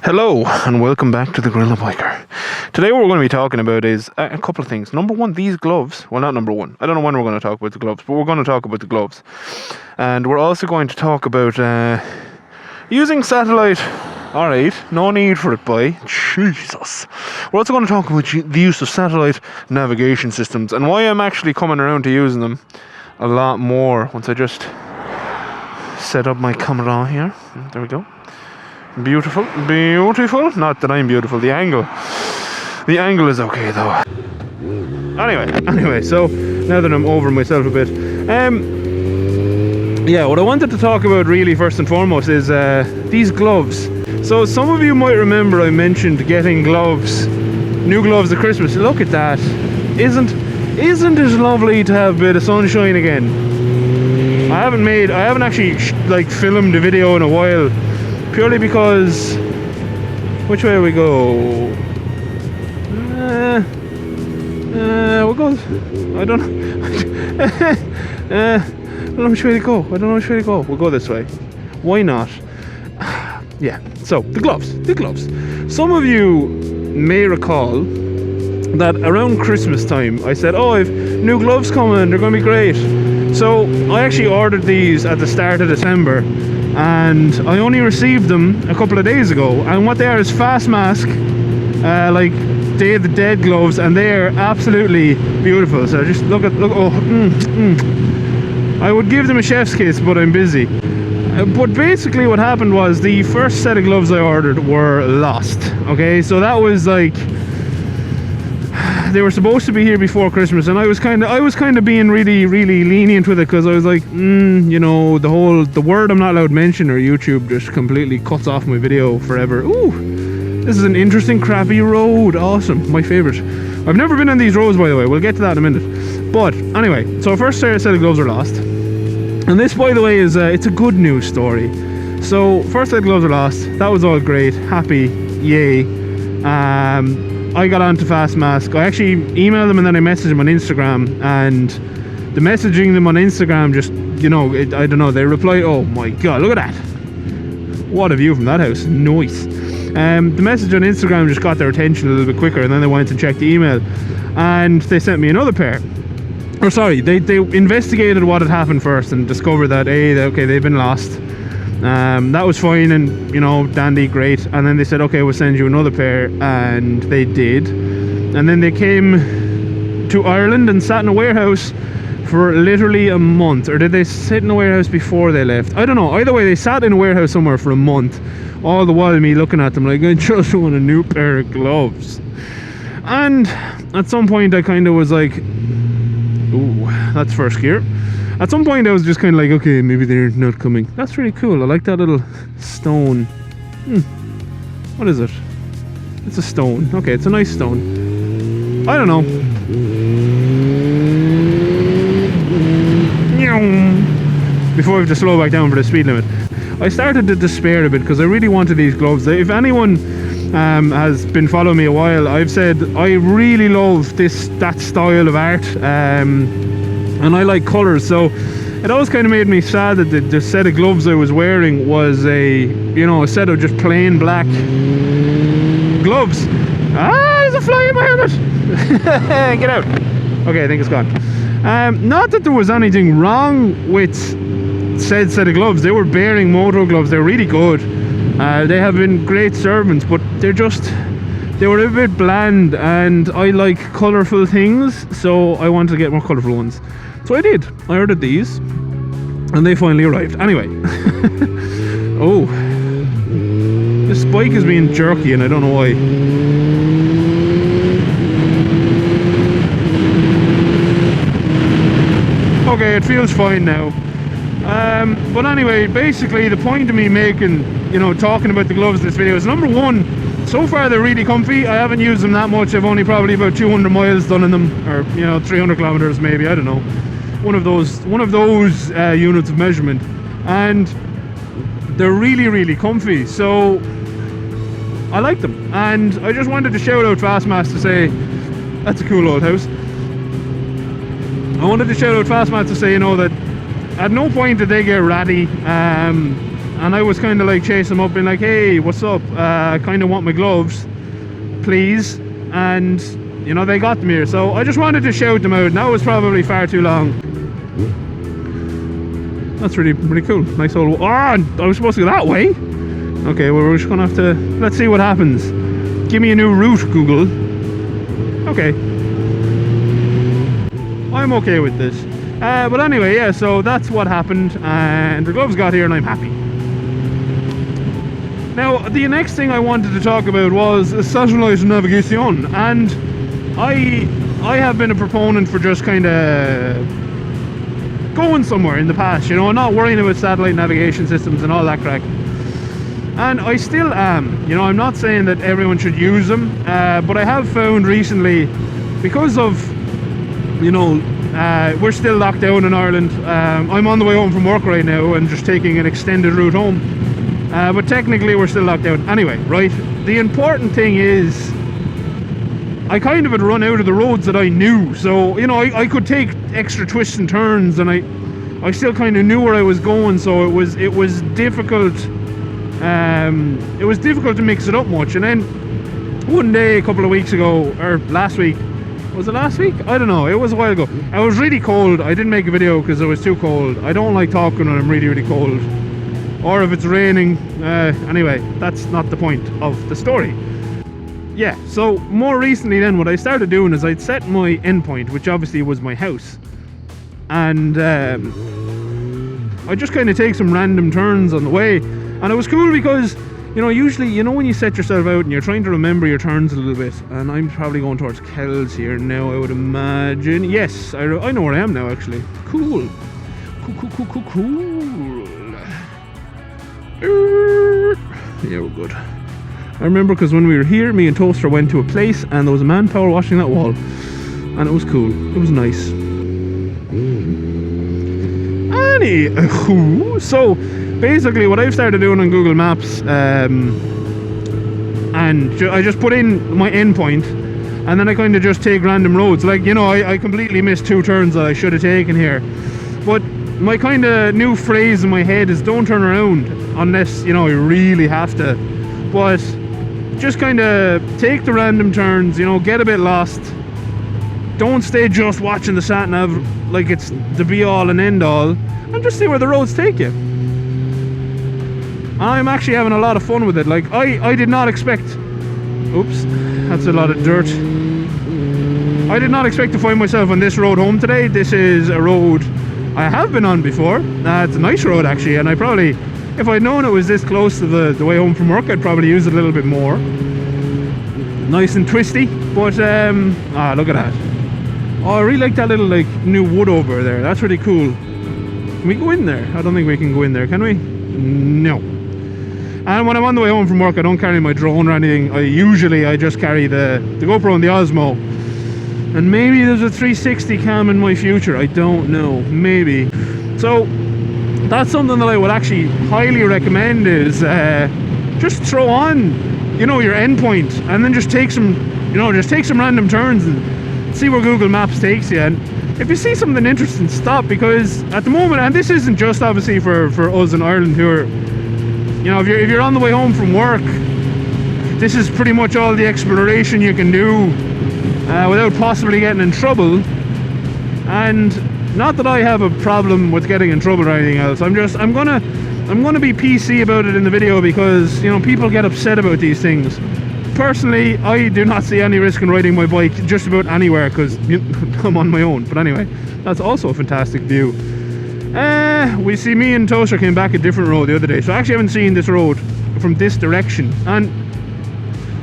Hello and welcome back to the GorillaBiker. Today what we're going to be talking about is a couple of things. Number one, these gloves. Well, not number one. I don't know when we're going to talk about the gloves, but we're going to talk about the gloves. And we're also going to talk about using satellite. Alright, no need for it, boy. Jesus. We're also going to talk about the use of satellite navigation systems and why I'm actually coming around to using them a lot more once I just set up my camera here. There we go. Beautiful, beautiful. Not that I'm beautiful. The angle is okay though. Anyway. So now that I'm over myself a bit, yeah. What I wanted to talk about really first and foremost is these gloves. So some of you might remember I mentioned getting gloves, new gloves at Christmas. Look at that. Isn't it lovely to have a bit of sunshine again? I haven't actually like filmed a video in a while. Purely because, which way we go? We'll go. I don't know which way to go. We'll go this way. Why not? Yeah. So the gloves. Some of you may recall that around Christmas time I said, "Oh, I've new gloves coming. They're going to be great." So I actually ordered these at the start of December. And I only received them a couple of days ago, and what they are is fast mask, like Day of the Dead gloves, and they are absolutely beautiful. So just look. I would give them a chef's kiss, but I'm busy. But basically what happened was the first set of gloves I ordered were lost. Okay, so that was like, they were supposed to be here before Christmas, and I was kind of being really lenient with it, because I was like, you know, the word I'm not allowed to mention, or YouTube just completely cuts off my video forever. Ooh, this is an interesting crappy road. Awesome, my favorite. I've never been on these roads, by the way. We'll get to that in a minute. But anyway, so first set of gloves are lost, and this, by the way, is it's a good news story. So first set of gloves are lost. That was all great, happy, yay. I got onto Fast Mask. I actually emailed them and then I messaged them on Instagram, and the messaging them on Instagram just, you know, I don't know, they replied, oh my god, look at that, what a view from that house, nice. The message on Instagram just got their attention a little bit quicker, and then they went to check the email and they sent me another pair. Or sorry, they investigated what had happened first and discovered that, okay, they've been lost. That was fine, and you know, dandy, great. And then they said, okay, we'll send you another pair, and they did. And then they came to Ireland and sat in a warehouse for literally a month. Or did they sit in a warehouse before they left? I don't know. Either way, they sat in a warehouse somewhere for a month, all the while me looking at them like, I just want a new pair of gloves. And at some point I kind of was like, ooh, that's first gear. At some point I was just kind of like, okay, maybe they're not coming. That's really cool. I like that little stone. What is it? It's a stone. Okay, it's a nice stone. I don't know. Before we have to slow back down for the speed limit. I started to despair a bit because I really wanted these gloves. If anyone has been following me a while, I've said I really love that style of art. And I like colours, so it always kind of made me sad that the set of gloves I was wearing was a set of just plain black gloves. There's a fly in my helmet. Get out. Okay, I think it's gone. Not that there was anything wrong with said set of gloves. They were bearing moto gloves. They're really good. They have been great servants, but they were a bit bland, and I like colourful things, so I wanted to get more colourful ones. So I did. I ordered these, and they finally arrived. Anyway. Oh. This bike is being jerky, and I don't know why. Okay, it feels fine now. But anyway, basically the point of me making, talking about the gloves in this video is, number one, so far they're really comfy. I haven't used them that much. I've only probably about 200 miles done in them, or 300 kilometers maybe, I don't know. One of those units of measurement, and they're really comfy, so I like them. And I just wanted to shout out Fastmask to say, that's a cool old house. I wanted to shout out Fastmask to say, that at no point did they get ratty, and I was kind of like chasing them up, being like, hey, what's up? I kind of want my gloves, please. And you know, they got them here, so I just wanted to shout them out. And that was probably far too long. That's really cool. Nice old. Oh, I was supposed to go that way. Okay, well, we're just gonna have to. Let's see what happens. Give me a new route, Google. Okay, I'm okay with this. But anyway, yeah. So that's what happened, and the gloves got here, and I'm happy. Now, the next thing I wanted to talk about was satellite navigation, and I have been a proponent for just kind of going somewhere in the past, you know, not worrying about satellite navigation systems and all that crack. And I still am, you know, I'm not saying that everyone should use them, but I have found recently, because of, you know, we're still locked down in Ireland. I'm on the way home from work right now and just taking an extended route home. But technically we're still locked down. Anyway, right, the important thing is I kind of had run out of the roads that I knew. So, you know, I could take extra twists and turns, and I still kind of knew where I was going, so it was difficult. It was difficult to mix it up much. And then one day a couple of weeks ago, or last week, was it last week? I don't know, it was a while ago. I was really cold. I didn't make a video because it was too cold. I don't like talking when I'm really cold, or if it's raining. Anyway, that's not the point of the story. Yeah, so more recently then, what I started doing is I'd set my endpoint, which obviously was my house, and I just kind of take some random turns on the way. And it was cool because, you know, usually, you know, when you set yourself out and you're trying to remember your turns a little bit, and I'm probably going towards Kells here now, I would imagine. Yes, I know where I am now, actually. Cool. Yeah, we're good. I remember because when we were here, me and Toaster went to a place and there was a man power washing that wall, and it was cool. It was nice. Anywho, so basically what I've started doing on Google Maps, and I just put in my endpoint, and then I kind of just take random roads. Like, you know, I completely missed 2 turns that I should have taken here. But my kind of new phrase in my head is don't turn around unless, you know, you really have to. But just kind of take the random turns, you know, get a bit lost. Don't stay just watching the sat nav like it's the be all and end all, and just see where the roads take you. I'm actually having a lot of fun with it. Like, I did not expect, oops, that's a lot of dirt. I did not expect to find myself on this road home today. This is a road I have been on before. It's a nice road actually, and I probably, if I'd known it was this close to the way home from work, I'd probably use it a little bit more. Nice and twisty, but look at that. Oh, I really like that little like new wood over there. That's really cool. Can we go in there? I don't think we can go in there, can we? No. And when I'm on the way home from work, I don't carry my drone or anything. I just carry the GoPro and the Osmo. And maybe there's a 360 cam in my future. I don't know. Maybe. So that's something that I would actually highly recommend, is just throw on, you know, your endpoint, and then just take some random turns and see where Google Maps takes you. And if you see something interesting, stop, because at the moment, and this isn't just obviously for us in Ireland who are, you know, if you're on the way home from work, this is pretty much all the exploration you can do without possibly getting in trouble. And not that I have a problem with getting in trouble or anything else. I'm gonna be PC about it in the video, because, you know, people get upset about these things. Personally, I do not see any risk in riding my bike just about anywhere, because I'm on my own. But anyway, that's also a fantastic view. We see, me and Toaster came back a different road the other day, so I actually haven't seen this road from this direction, and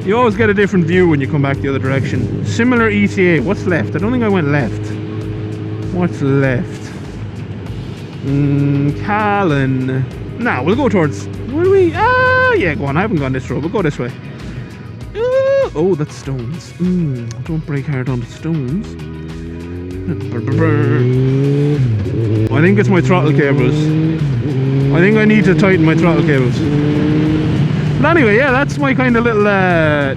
you always get a different view when you come back the other direction. Similar ETA. What's left? I don't think I went left. What's left? Callan. Nah, we'll go towards, where do we, yeah, go on. I haven't gone this road, we'll go this way. Oh, that's stones. Don't break hard on the stones. I think it's my throttle cables. I think I need to tighten my throttle cables. But anyway, yeah, that's my kind of little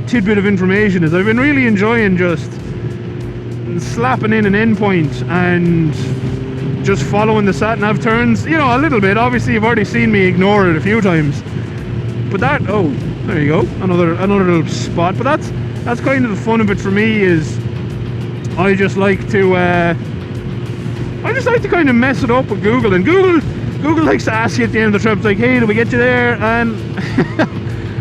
tidbit of information. Is I've been really enjoying just slapping in an endpoint and just following the sat-nav turns, you know, a little bit. Obviously you've already seen me ignore it a few times, but that, oh, there you go, another little spot. But that's kind of the fun of it for me, is I just like to kind of mess it up with Google. And Google likes to ask you at the end of the trip, like, hey, did we get you there? And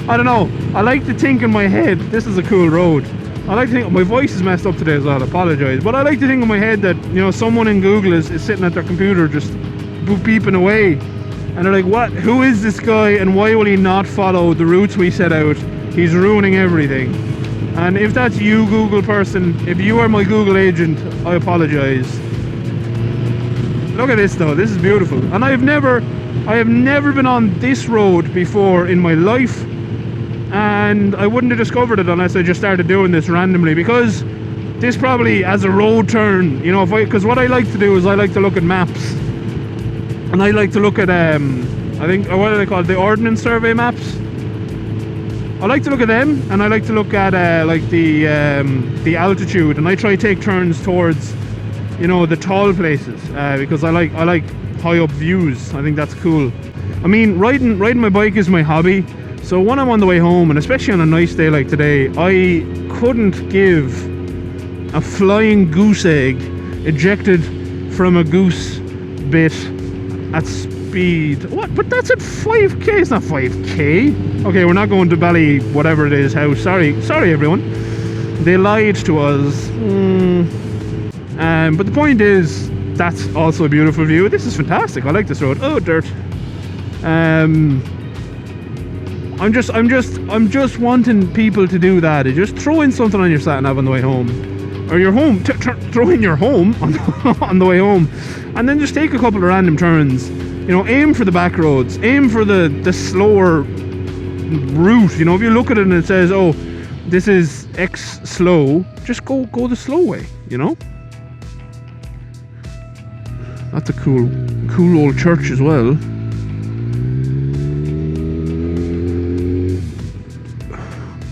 I don't know, I like to think in my head, this is a cool road. I like to think, my voice is messed up today as well, I apologise, but I like to think in my head that, you know, someone in Google is sitting at their computer just beeping away, and they're like, what, who is this guy, and why will he not follow the routes we set out? He's ruining everything. And if that's you, Google person, if you are my Google agent, I apologise. Look at this though, this is beautiful. And I have never been on this road before in my life, and I wouldn't have discovered it unless I just started doing this randomly, because this probably as a road turn, you know, because what I like to do is I like to look at maps, and I like to look at I think, what are they called, the Ordnance Survey maps. I like to look at them, and I like to look at like the altitude, and I try to take turns towards, you know, the tall places, because I like high up views. I think that's cool. I mean, riding my bike is my hobby. So when I'm on the way home, and especially on a nice day like today, I couldn't give a flying goose egg ejected from a goose bit at speed. What? But that's at 5k. It's not 5k. Okay, we're not going to Bally whatever it is house. Sorry everyone. They lied to us. But the point is, that's also a beautiful view. This is fantastic. I like this road. Oh, dirt. I'm just wanting people to do that. Just throw in something on your sat nav on the way home, or your home. Throw in your home on the way home, and then just take a couple of random turns. You know, aim for the back roads. Aim for the slower route. You know, if you look at it and it says, "Oh, this is X slow," just go the slow way. You know. That's a cool old church as well.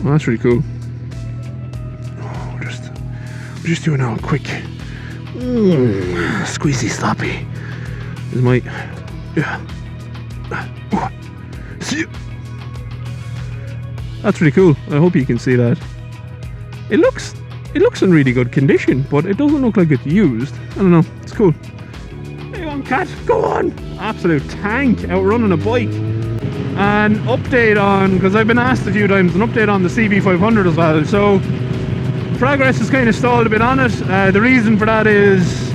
Well, that's really cool. Oh, we're just doing a quick squeezy sloppy. This is my see. That's really cool. I hope you can see that. It looks in really good condition, but it doesn't look like it's used. I don't know. It's cool. Hey, go on, cat. Go on. Absolute tank outrunning a bike. An update on, because I've been asked a few times, an update on the CB500 as well. So progress is kind of stalled a bit on it. The reason for that is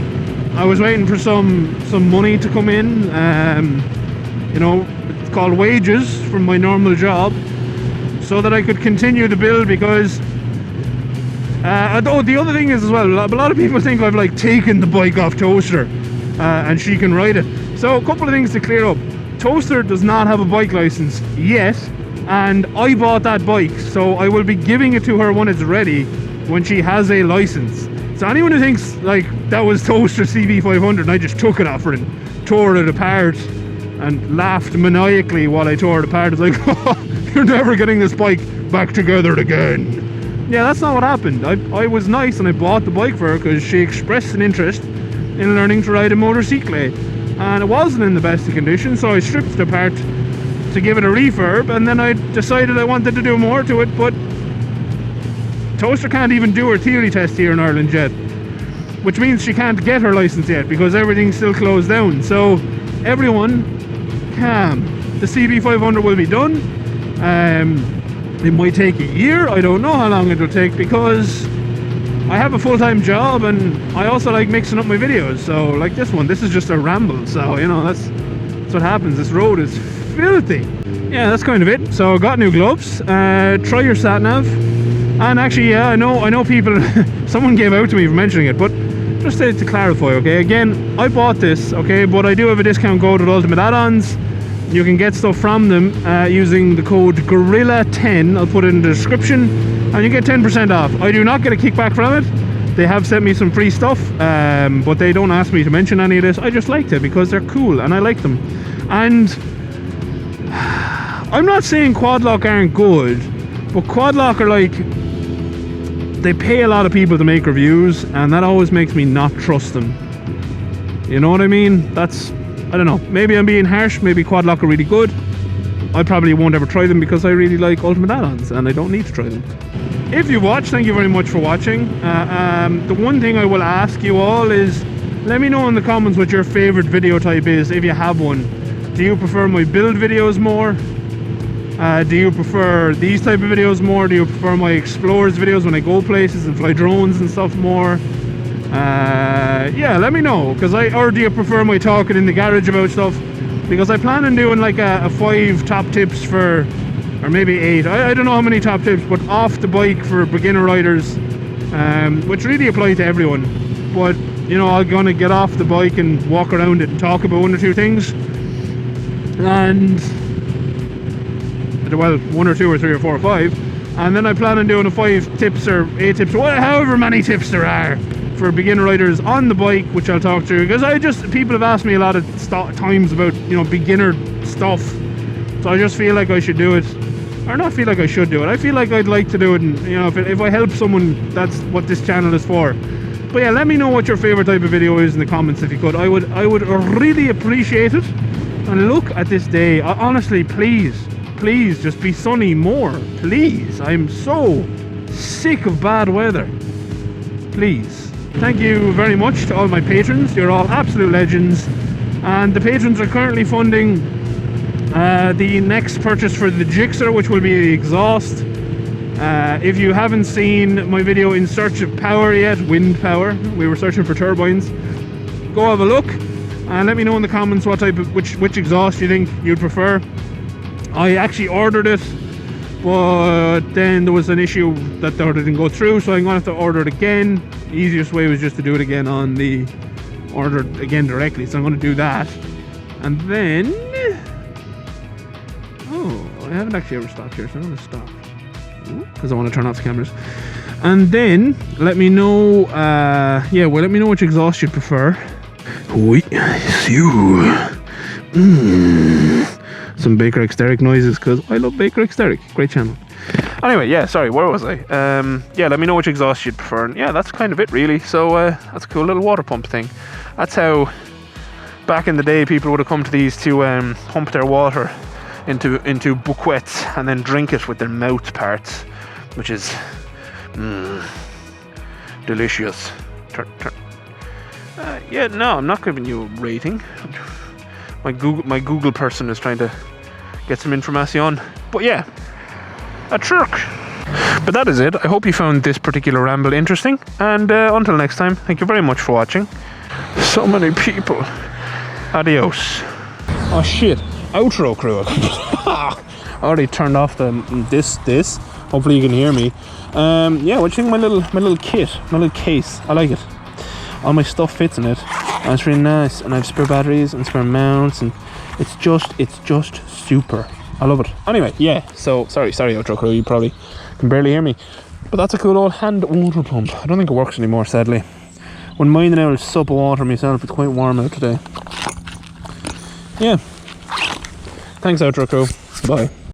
I was waiting for some money to come in. You know, it's called wages from my normal job, so that I could continue the build. Because the other thing is as well, a lot of people think I've like taken the bike off Toaster and she can ride it. So a couple of things to clear up. Toaster does not have a bike license yet, and I bought that bike, so I will be giving it to her when it's ready, when she has a license. So anyone who thinks like that was Toaster CB500 and I just took it off her and tore it apart and laughed maniacally while I tore it apart, it's like, oh, you're never getting this bike back together again. Yeah, that's not what happened. I was nice and I bought the bike for her because she expressed an interest in learning to ride a motorcycle, and it wasn't in the best of condition, so I stripped it apart to give it a refurb, and then I decided I wanted to do more to it. But Toaster can't even do her theory test here in Ireland yet, which means she can't get her license yet because everything's still closed down. So everyone calm. The CB500 will be done. It might take a year. I don't know how long it will take, because I have a full-time job and I also like mixing up my videos. So like this one, this is just a ramble, so you know, that's what happens. This road is filthy. Yeah, that's kind of it. So I got new gloves. Try your sat nav. And actually, yeah, I know people someone came out to me for mentioning it, but just to clarify, okay, again, I bought this, okay, but I do have a discount code with Ultimate Add-ons. You can get stuff from them using the code GORILLA10. I'll put it in the description, and you get 10% off. I do not get a kickback from it. They have sent me some free stuff, but they don't ask me to mention any of this. I just liked it because they're cool and I like them. And I'm not saying quad lock aren't good, but quad lock are like, they pay a lot of people to make reviews, and that always makes me not trust them. You know what I mean? That's, I don't know, maybe I'm being harsh, maybe quad lock are really good. I probably won't ever try them because I really like ultimate add-ons and I don't need to try them. If you watched, thank you very much for watching. The one thing I will ask you all is, let me know in the comments what your favorite video type is, if you have one. Do you prefer my build videos more? Do you prefer these type of videos more? Do you prefer my explorers videos when I go places and fly drones and stuff more? Yeah, let me know, or do you prefer my talking in the garage about stuff? Because I plan on doing like a 5 top tips for, or maybe 8, I don't know how many top tips, but off the bike for beginner riders, which really apply to everyone. But you know, I'm gonna get off the bike and walk around it and talk about 1 or 2 things, and well, 1 or 2 or 3 or 4 or 5, and then I plan on doing a 5 tips or 8 tips, or however many tips there are for beginner riders on the bike, which I'll talk through, because people have asked me a lot of times about, you know, beginner stuff, so I just feel like I should do it, or not feel like I should do it, I feel like I'd like to do it, and you know, if I help someone, that's what this channel is for. But yeah, let me know what your favorite type of video is in the comments if you could. I would really appreciate it. And look at this day, honestly, please just be sunny more, please. I'm so sick of bad weather. Please. Thank you very much to all my patrons. You're all absolute legends, and the patrons are currently funding the next purchase for the GSX-R, which will be the exhaust. If you haven't seen my video in search of power yet, wind power, we were searching for turbines, go have a look and let me know in the comments what type of which exhaust you think you'd prefer. I actually ordered it, but then there was an issue that the order didn't go through, so I'm gonna have to order it again. The easiest way was just to do it again on the order again directly, so I'm gonna do that. And then I haven't actually ever stopped here, so I'm gonna stop because I want to turn off the cameras. And then let me know let me know which exhaust you'd prefer. Wait, you. Some Baker Exteric noises, because I love Baker Exteric. Great channel. Anyway, yeah, sorry, where was I? Yeah, let me know which exhaust you'd prefer. And yeah, that's kind of it really. So that's a cool little water pump thing. That's how back in the day people would have come to these to pump their water into buckets and then drink it with their mouth parts, which is delicious. Yeah, no, I'm not giving you a rating. My Google person is trying to get some information. But yeah, a truck. But that is it. I hope you found this particular ramble interesting, and until next time, thank you very much for watching. So many people. Adios. Oh shit. Outro crew. I already turned off this. Hopefully you can hear me. Yeah, what do you think of my little kit, my little case? I like it. All my stuff fits in it, and it's really nice. And I have spare batteries and spare mounts, and it's just super. I love it. Anyway, yeah. So sorry, outro crew. You probably can barely hear me, but that's a cool old hand water pump. I don't think it works anymore, sadly. When mine now, I'll sup of water myself. It's quite warm out today. Yeah. Thanks, outro crew. Bye.